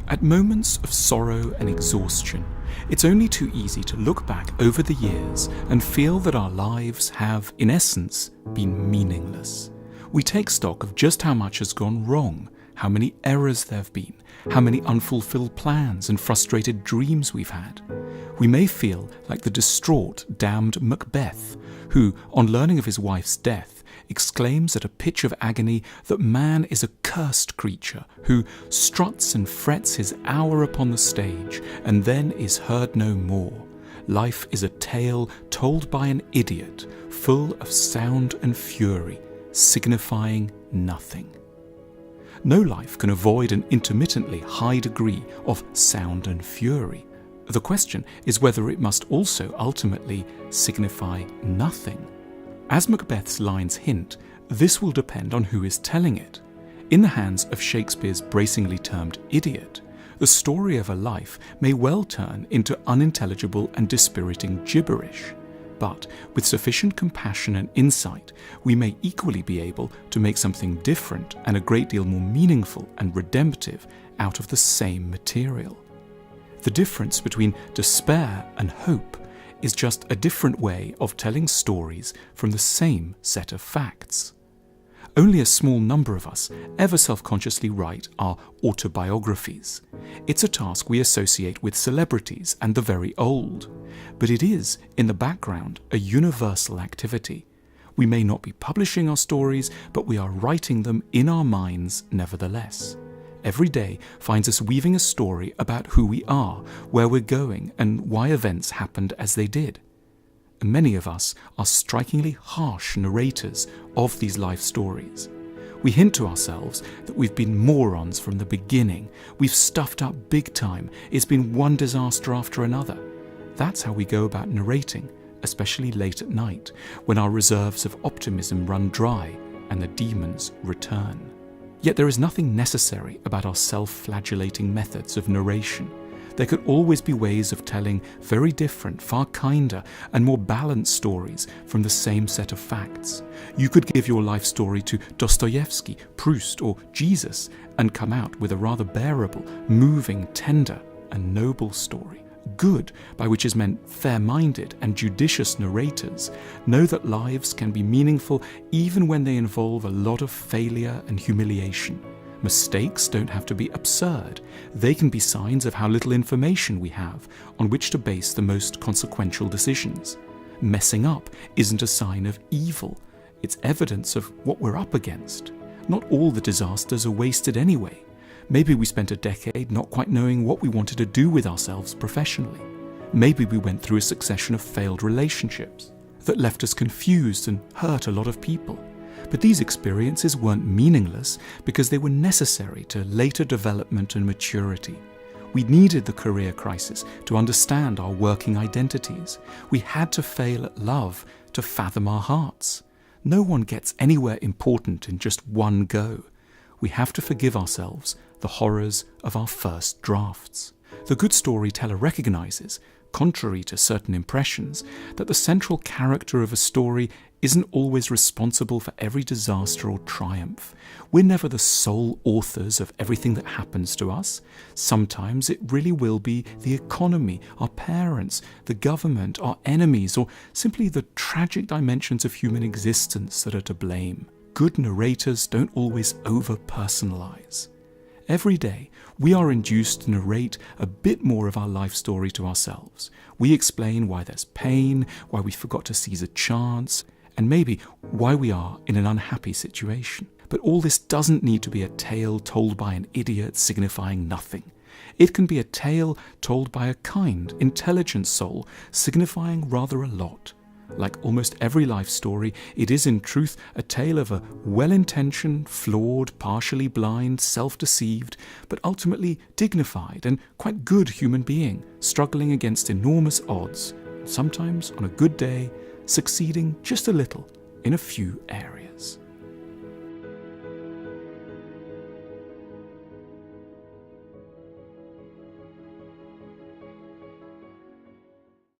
At moments of sorrow and exhaustion, it's only too easy to look back over the years and feel that our lives have, in essence, been meaningless. We take stock of just how much has gone wrong, how many errors there have been, how many unfulfilled plans and frustrated dreams we've had. We may feel like the distraught, damned Macbeth, who, on learning of his wife's death, exclaims at a pitch of agony that man is a cursed creature who struts and frets his hour upon the stage and then is heard no more. Life is a tale told by an idiot, full of sound and fury, signifying nothing. No life can avoid an intermittently high degree of sound and fury. The question is whether it must also ultimately signify nothing. As Macbeth's lines hint, this will depend on who is telling it. In the hands of Shakespeare's bracingly termed idiot, the story of a life may well turn into unintelligible and dispiriting gibberish. But with sufficient compassion and insight, we may equally be able to make something different and a great deal more meaningful and redemptive out of the same material. The difference between despair and hope is just a different way of telling stories from the same set of facts. Only a small number of us ever self-consciously write our autobiographies. It's a task we associate with celebrities and the very old, but it is, in the background, a universal activity. We may not be publishing our stories, but we are writing them in our minds nevertheless. Every day finds us weaving a story about who we are, where we're going, and why events happened as they did. Many of us are strikingly harsh narrators of these life stories. We hint to ourselves that we've been morons from the beginning, we've stuffed up big time, it's been one disaster after another. That's how we go about narrating, especially late at night, when our reserves of optimism run dry and the demons return. Yet there is nothing necessary about our self-flagellating methods of narration. There could always be ways of telling very different, far kinder and more balanced stories from the same set of facts. You could give your life story to Dostoevsky, Proust or Jesus and come out with a rather bearable, moving, tender and noble story. Good, by which is meant fair-minded and judicious narrators, know that lives can be meaningful even when they involve a lot of failure and humiliation. Mistakes don't have to be absurd. They can be signs of how little information we have on which to base the most consequential decisions. Messing up isn't a sign of evil. It's evidence of what we're up against. Not all the disasters are wasted anyway. Maybe we spent a decade not quite knowing what we wanted to do with ourselves professionally. Maybe we went through a succession of failed relationships that left us confused and hurt a lot of people. But these experiences weren't meaningless because they were necessary to later development and maturity. We needed the career crisis to understand our working identities. We had to fail at love to fathom our hearts. No one gets anywhere important in just one go. We have to forgive ourselves the horrors of our first drafts. The good storyteller recognizes, contrary to certain impressions, that the central character of a story isn't always responsible for every disaster or triumph. We're never the sole authors of everything that happens to us. Sometimes it really will be the economy, our parents, the government, our enemies, or simply the tragic dimensions of human existence that are to blame. Good narrators don't always over-personalize. Every day, we are induced to narrate a bit more of our life story to ourselves. We explain why there's pain, why we forgot to seize a chance, and maybe why we are in an unhappy situation. But all this doesn't need to be a tale told by an idiot signifying nothing. It can be a tale told by a kind, intelligent soul signifying rather a lot. Like almost every life story, it is in truth a tale of a well-intentioned, flawed, partially blind, self-deceived, but ultimately dignified and quite good human being, struggling against enormous odds, sometimes on a good day, succeeding just a little in a few areas.